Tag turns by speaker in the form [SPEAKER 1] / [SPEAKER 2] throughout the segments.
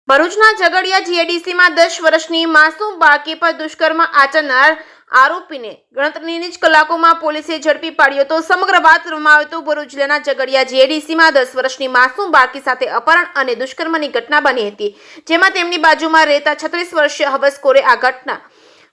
[SPEAKER 1] ભરૂચના ઝઘડિયા જીઆઈડીસીમાં 10 વર્ષની માસૂમ બાળકી પર દુષ્કર્મ આચરનાર આરોપીને ગણતરીની જ કલાકોમાં પોલીસે ઝડપી પાડ્યો હતો। સમગ્ર વાત રમાયો તો ભરૂચ જિલ્લાના ઝઘડિયા જીઆઈડીસીમાં 10 વર્ષની માસૂમ બાળકી સાથે અપહરણ અને દુષ્કર્મની ઘટના બની હતી, જેમાં તેમની બાજુમાં રહેતા 36 વર્ષીય હવસખોરે આ ઘટના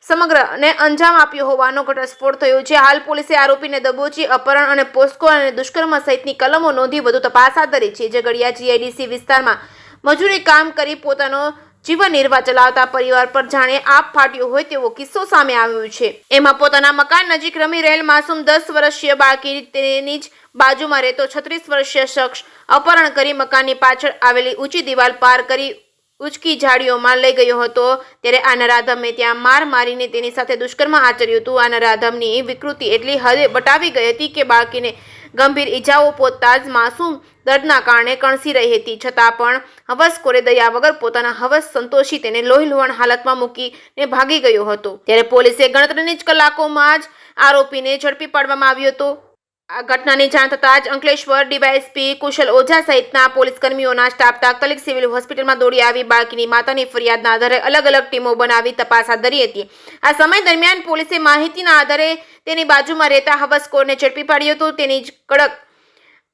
[SPEAKER 1] સમગ્રને અંજામ આપ્યો હોવાનો ઘટસ્ફોટ થયો છે। હાલ પોલીસે આરોપીને દબોચી અપહરણ અને પોસ્કો અને દુષ્કર્મ સહિતની કલમો નોંધી વધુ તપાસ હાથ ધરી છે। ઝઘડિયા જીઆઈડીસી વિસ્તારમાં મજૂરી કામ કરી પોતાનો જીવન નિર્વાહ ચલાવતા પરિવાર પર જાણે આપ ફાટ્યો હોય તેવો કિસ્સો સામે આવ્યો છે। એમાં પોતાના મકાન નજીક રમી રહેલ માસૂમ 10 વર્ષીય બાળકી તેની જ બાજુમાં રહેતો 36 વર્ષીય શખ્સ અપહરણ કરી મકાનની પાછળ આવેલી ઊંચી દિવાલ પાર કરી ઉચકી ઝાડીઓમાં લઈ ગયો હતો। ત્યારે આ નરાધમે ત્યાં માર મારીને તેની સાથે દુષ્કર્મ આચર્યું હતું। આ નરાધમની વિકૃતિ એટલી હદે બટાવી ગઈ હતી કે બાળકીને ગંભીર ઈજાઓ પહોંચતા જ માસૂમ દર્દના કારણે કણસી રહી હતી, છતાં પણ હવસખોરે દયા વગર પોતાના હવસ સંતોષી તેને લોહી લુહાણ હાલતમાં મૂકીને ભાગી ગયો હતો। ત્યારે પોલીસે ગણતરીની જ કલાકોમાં જ આરોપીને ઝડપી પાડવામાં આવ્યો હતો। આ ઘટનાની જાણ થતાં જ અંકલેશ્વર ડીવાયએસપી કુશલ ઓઝા સહિતના પોલીસ કર્મીઓના સ્ટાફ તાત્કાલિક સિવિલ હોસ્પિટલમાં દોડી આવી બાળકીની માતાની ફરિયાદના આધારે અલગ અલગ ટીમો બનાવી તપાસ હાથ ધરી હતી। આ સમય દરમિયાન પોલીસે માહિતીના આધારે તેની બાજુમાં રહેતા હવસખોરને ઝડપી પાડ્યો હતો। તેની જ કડક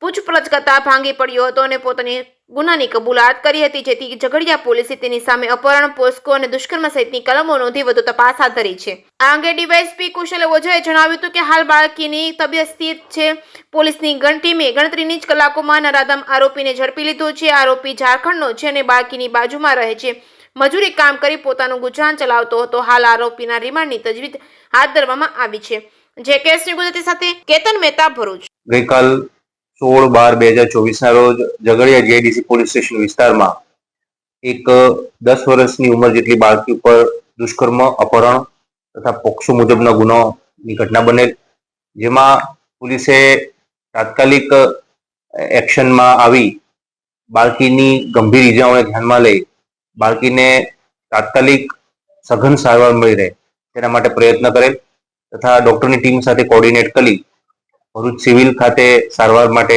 [SPEAKER 1] પૂછપરછ કરતા ભાંગી પડ્યો હતો અને પોતાની ગુનાની કબૂલાત કરી હતી, જેથી ઝઘડિયા પોલીસે તેની સામે અપહરણ, પોસ્કો અને દુષ્કર્મ સહિતની કલમો નોંધી વધુ તપાસ હાથ ધરી છે। આ અંગે ડીવાયએસપી કુશલ ઓઝાએ જણાવ્યું હતું કે હાલ બાળકીની તબિયત સ્થિર છે। પોલીસની ટીમે ગણતરીની જ કલાકોમાં નરાધમ આરોપીને ઝડપી લીધો છે। આરોપી ઝારખંડનો છે અને બાળકીની બાજુમાં રહે છે, મજૂરી કામ કરી પોતાનું ગુજરાન ચલાવતો હતો। હાલ આરોપીના રિમાન્ડની તજવીજ હાથ ધરવામાં આવી છે। જે કેસની ગુજરાતી સાથે કેતન મહેતા, ભરૂચ।
[SPEAKER 2] ગઈકાલ 16/12/2024 ના રોજ ઝઘડિયા જીઆઈડીસી પોલીસ સ્ટેશન વિસ્તારમાં એક 10 વર્ષની ઉંમર જેટલી બાળકી ઉપર દુષ્કર્મ, અપહરણ તથા પોક્સો મુજબના ગુનાની ઘટના બનેલ, જેમાં પોલીસે તાત્કાલિક એક્શનમાં આવી બાળકીની ગંભીર ઈજાઓને ધ્યાનમાં લઈ બાળકીને તાત્કાલિક સઘન સારવાર મળી રહે તેના માટે પ્રયત્ન કરેલ તથા ડોક્ટરની ટીમ સાથે કોર્ડિનેટ કરી ભરૂચ સિવિલ ખાતે સારવાર માટે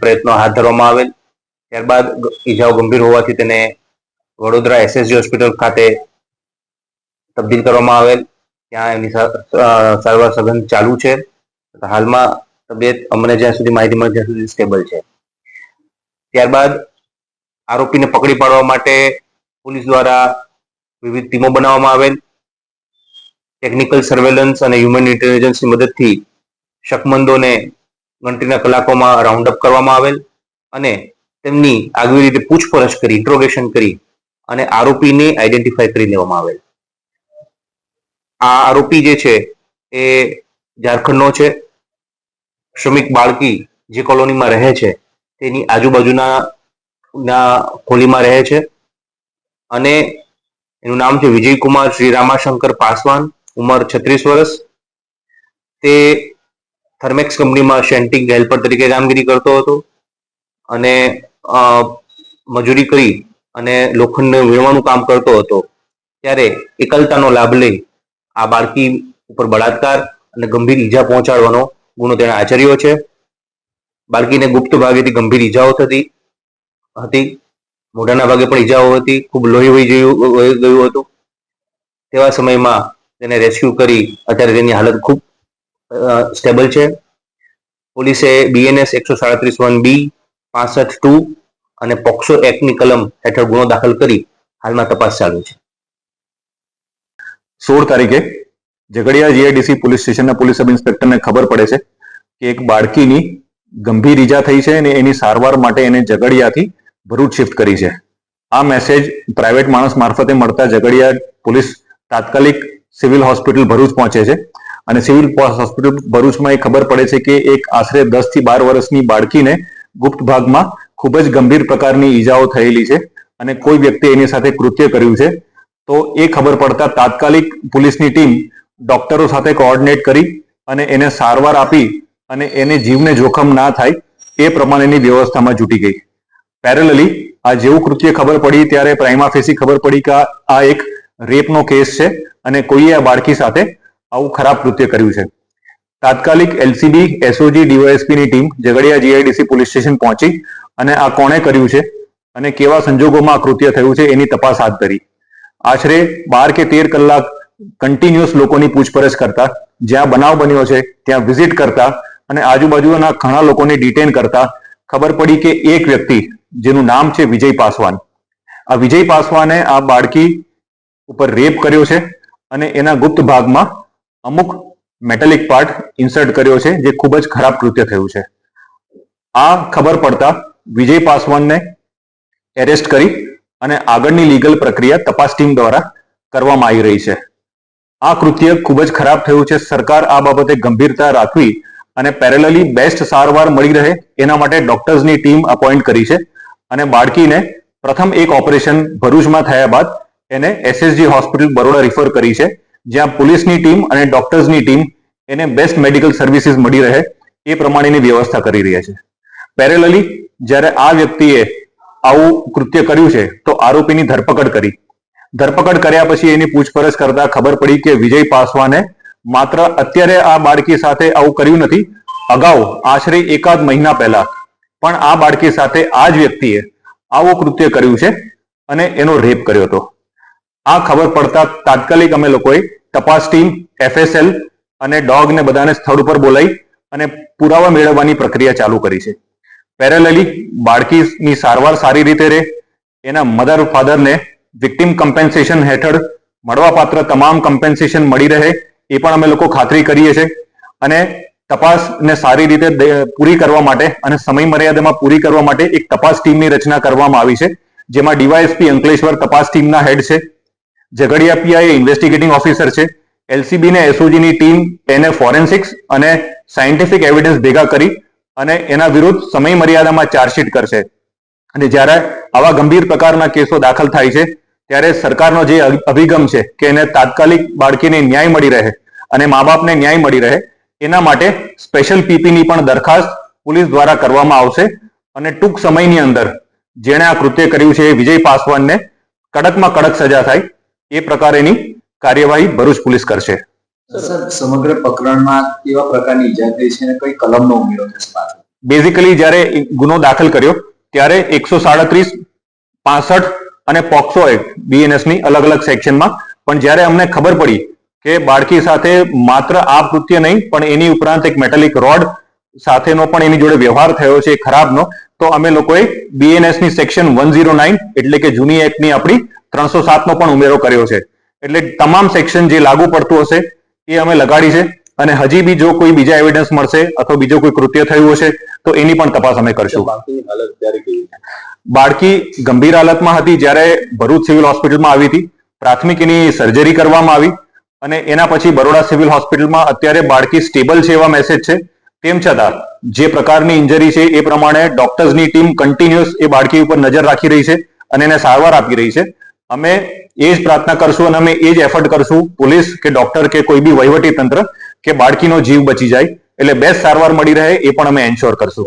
[SPEAKER 2] પ્રયત્નો હાથ ધરવામાં આવેલ। ત્યારબાદ ઈજાઓ ગંભીર હોવાથી તેને વડોદરા એસએસજી હોસ્પિટલ ખાતે તબદીલ કરવામાં આવેલ, ત્યાં એની સારવાર સઘન ચાલુ છે। હાલમાં તબિયત અમને જ્યાં સુધી માહિતી મળે ત્યાં સુધી સ્ટેબલ છે। ત્યારબાદ આરોપીને પકડી પાડવા માટે પોલીસ દ્વારા વિવિધ ટીમો બનાવવામાં આવેલ, ટેકનિકલ સર્વેલન્સ અને હ્યુમન ઇન્ટેલિજન્સની મદદથી શકમંદોને ગણતરીના કલાકોમાં રાઉન્ડ અપ કરવામાં આવેલ અને તેમની આગવી રીતે પૂછપરછ કરી, ઇન્ટ્રોગેશન કરી અને આરોપીને આઈડેન્ટિફાઈ કરી લેવામાં આવેલ। આ આરોપી જે છે એ ઝારખંડનો છે। શ્રમિક બાળકી જે કોલોનીમાં રહે છે તેની આજુબાજુના ખોલીમાં રહે છે અને એનું નામ છે વિજયકુમાર શ્રી રામાશંકર પાસવાન, ઉંમર 36 વર્ષ। તે થર્મેક્સ કંપનીમાં શેન્ટિંગ હેલ્પર તરીકે કામગીરી કરતો હતો અને મજૂરી કરી અને લોખંડને વીણવાનું કામ કરતો હતો। ત્યારે એકલતાનો લાભ લઈ આ બાળકી ઉપર બળાત્કાર અને ગંભીર ઈજા પહોંચાડવાનો ગુનો તેણે આચર્યો છે। બાળકીને ગુપ્ત ભાગેથી ગંભીર ઈજાઓ થતી હતી, મોઢાના ભાગે પણ ઈજાઓ હતી, ખૂબ લોહી વહી ગયું હતું। તેવા સમયમાં તેને રેસ્ક્યુ કરી અત્યારે તેની હાલત ખૂબ સ્ટેબલ છે। પોલીસે બીએનએસ 137(1)B, 65(2) અને પોક્સો એક્ટની કલમ હેઠળ ગુનો દાખલ કરી હાલમાં તપાસ ચાલુ છે।
[SPEAKER 3] 16 તારીખે ઝઘડિયા જીઆઈડીસી પોલીસ સ્ટેશનના પોલીસ સબ ઇન્સ્પેક્ટરને ખબર પડે છે કે એક બાળકીની ગંભીર ઈજા થઈ છે અને એની સારવાર માટે એને ઝઘડિયાથી ભરૂચ શિફ્ટ કરી છે। આ મેસેજ પ્રાઇવેટ માણસ મારફતે મળતા ઝઘડિયા પોલીસ તાત્કાલિક સિવિલ હોસ્પિટલ ભરૂચ પહોંચે છે અને સિવિલ હોસ્પિટલ ભરૂચમાં એ ખબર પડે છે કે એક આશરે 10 થી 12 વર્ષની બાળકીને ગુપ્ત ભાગમાં ખૂબ જ ગંભીર પ્રકારની ઈજાઓ થયેલી છે અને કોઈ વ્યક્તિ એની સાથે કૃત્ય કર્યું છે। તો એ ખબર પડતા તાત્કાલિક પોલીસની ટીમ ડોક્ટરો સાથે કોઓર્ડિનેટ કરી અને એને સારવાર આપી અને એને જીવને જોખમ ના થાય એ પ્રમાણેની વ્યવસ્થામાં જૂટી ગઈ। પેરેલલી આ જેવું કૃત્ય ખબર પડી ત્યારે પ્રાઇમા ફેસી ખબર પડી કે આ એક રેપનો કેસ છે અને કોઈએ આ બાળકી સાથે આવું ખરાબ કૃત્ય કર્યું છે। તાત્કાલિક એલસીબી, એસઓજી, ડીવાયએસપી ની team Jhagadia GIDC police station પહોંચી અને આ કોણે કર્યું છે અને કેવા સંજોગોમાં આ કૃત્ય થયું છે એની તપાસ હાથ ધરી. આશરે 12 કે 13 કલાક કન્ટિન્યુઅસ લોકોની પૂછપરછ કરતા, જ્યાં બનાવ બન્યો છે ત્યાં વિઝિટ કરતા અને આજુબાજુના ઘણા લોકોને ડિટેન કરતા ખબર પડી કે એક વ્યક્તિ જેનું નામ છે વિજય પાસવાન, આ વિજય પાસવાને આ બાળકી ઉપર રેપ કર્યો છે અને એના ગુપ્ત ભાગમાં અમુક મેટાલિક પાર્ટ ઇન્સર્ટ કર્યો છે, જે ખૂબ જ ખરાબ કૃત્ય થયું છે. આ ખબર પડતા વિજય પાસવાનને એરેસ્ટ કરી અને આગળની લીગલ પ્રક્રિયા તપાસ ટીમ દ્વારા કરવામાં આવી રહી છે. આ કૃત્ય ખૂબ જ ખરાબ થયું છે. સરકાર આ બાબતે ગંભીરતા રાખવી અને પેરેલલી બેસ્ટ સારવાર મળી રહે એના માટે ડોક્ટર્સની ટીમ અપોઇન્ટ કરી છે અને બાળકીને પ્રથમ એક ઓપરેશન ભરૂચમાં થયા બાદ એને એસએસજી હોસ્પિટલ બરોડા રિફર કરી છે, જ્યાં પોલીસની ટીમ અને ડોક્ટર્સની ટીમ એને બેસ્ટ મેડિકલ સર્વિસીસ મળી રહે એ પ્રમાણેની વ્યવસ્થા કરી રહ્યા છે. પેરેલલી જ્યારે આ વ્યક્તિએ આવું કૃત્ય કર્યું છે તો આરોપીની ધરપકડ કરી. ધરપકડ કર્યા પછી એની પૂછપરછ કરતા ખબર પડી કે વિજય પાસવાને માત્ર અત્યારે આ બાળકી સાથે આવું કર્યું નથી, અગાઉ આશરે એકાદ મહિના પહેલા પણ આ બાળકી સાથે આ જ વ્યક્તિએ આવું કૃત્ય કર્યું છે અને એનો રેપ કર્યો હતો. આ ખબર પડતા તાત્કાલિક અમે લોકોએ તપાસ ટીમ, FSL અને ડોગને બધાને સ્થળ ઉપર બોલાવી અને પુરાવા મેળવવાની પ્રક્રિયા ચાલુ કરી છે. પેરેલલી બાળકીની સારવાર સારી રીતે રહે, એના મધર ફાધરને વિક્ટિમ કમ્પેન્સેશન હેઠળ મળવાપાત્ર તમામ કમ્પેન્સેશન મળી રહે એ પણ અમે લોકો ખાતરી કરીએ છીએ અને તપાસને સારી રીતે પૂરી કરવા માટે અને સમય મર્યાદામાં પૂરી કરવા માટે એક તપાસ ટીમની રચના કરવામાં આવી છે, જેમાં ડીવાયએસપી અંકલેશ્વર તપાસ ટીમના હેડ છે, ઝઘડિયા પીઆઈ ઇન્વેસ્ટિગેટિંગ ઓફિસર છે, LCB ને SOG ની ટીમ એને ફોરેન્સિક્સ અને સાયન્ટિફિક એવિડન્સ ભેગા કરી અને એના વિરુદ્ધ સમય મર્યાદામાં ચાર્જશીટ કરશે. અને જ્યારે આવા ગંભીર પ્રકારના કેસો દાખલ થાય છે ત્યારે સરકારનો જે અભિગમ છે કે એને તાત્કાલિક બાળકીને ન્યાય મળી રહે અને મા બાપને ન્યાય મળી રહે એના માટે સ્પેશિયલ પીપીની પણ દરખાસ્ત પોલીસ દ્વારા કરવામાં આવશે અને ટૂંક સમયની અંદર જેણે આ કૃત્ય કર્યું છે એ વિજય પાસવાનને કડકમાં કડક સજા થાય એ પ્રકારેની કાર્યવાહી ભરૂચ પોલીસ કરશે.
[SPEAKER 4] સર, સમગ્ર પ્રકરણમાં કેવા પ્રકારની ઈજા થઈ છે અને કઈ કલમનો ઉમેરો થશે પાછળ?
[SPEAKER 3] બેઝિકલી જ્યારે ગુનો દાખલ કર્યો ત્યારે 137, 65 અને પોક્સો એક્ટ BNS ની અલગ અલગ સેક્શનમાં, પણ જ્યારે અમને ખબર પડી કે બાળકી સાથે માત્ર આ કૃત્ય નહીં પણ એની ઉપરાંત એક મેટાલિક રોડ સાથેનો પણ એની જોડે વ્યવહાર થયો છે ખરાબનો, તો અમે લોકોએ BNS ની સેક્શન 109 એટલે કે જૂની એક્ટની આપણી 307 નો પણ ઉમેરો કર્યો છે. એટલે તમામ સેક્શન જે લાગુ પડતું હશે એ અમે લગાડી છે અને હજી બી જો કોઈ બીજા એવિડન્સ મળશે અથવા બીજો કોઈ કૃત્ય થયું હશે તો એની પણ તપાસ અમે કરશું. બાળકી ગંભીર હાલતમાં હતી જ્યારે ભરૂચ સિવિલ હોસ્પિટલમાં આવી હતી. પ્રાથમિક એની સર્જરી કરવામાં આવી અને એના પછી બરોડા સિવિલ હોસ્પિટલમાં અત્યારે બાળકી સ્ટેબલ છે એવા મેસેજ છે. તેમ છતાં જે પ્રકારની ઇન્જરી છે એ પ્રમાણે ડોક્ટર્સની ટીમ કન્ટિન્યુઅસ એ બાળકી ઉપર નજર રાખી રહી છે અને એને સારવાર આપી રહી છે. અમે એ જ પ્રાર્થના કરશું અને અમે એ જ એફર્ટ કરશું, પોલીસ કે ડોક્ટર કે કોઈ બી વહીવટી તંત્ર, કે બાળકીનો જીવ બચી જાય એટલે બેસ્ટ સારવાર મળી રહે એ પણ અમે એન્શ્યોર કરશું.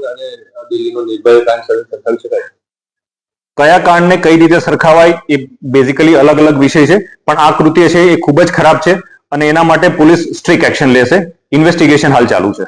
[SPEAKER 3] કયા કાંડને કઈ રીતે સરખાવાય એ બેઝિકલી અલગ અલગ વિષય છે, પણ આ કૃત્ય છે એ ખૂબ જ ખરાબ છે અને એના માટે પોલીસ સ્ટ્રિક્ટ એક્શન લેશે. ઇન્વેસ્ટિગેશન હાલ ચાલુ છે.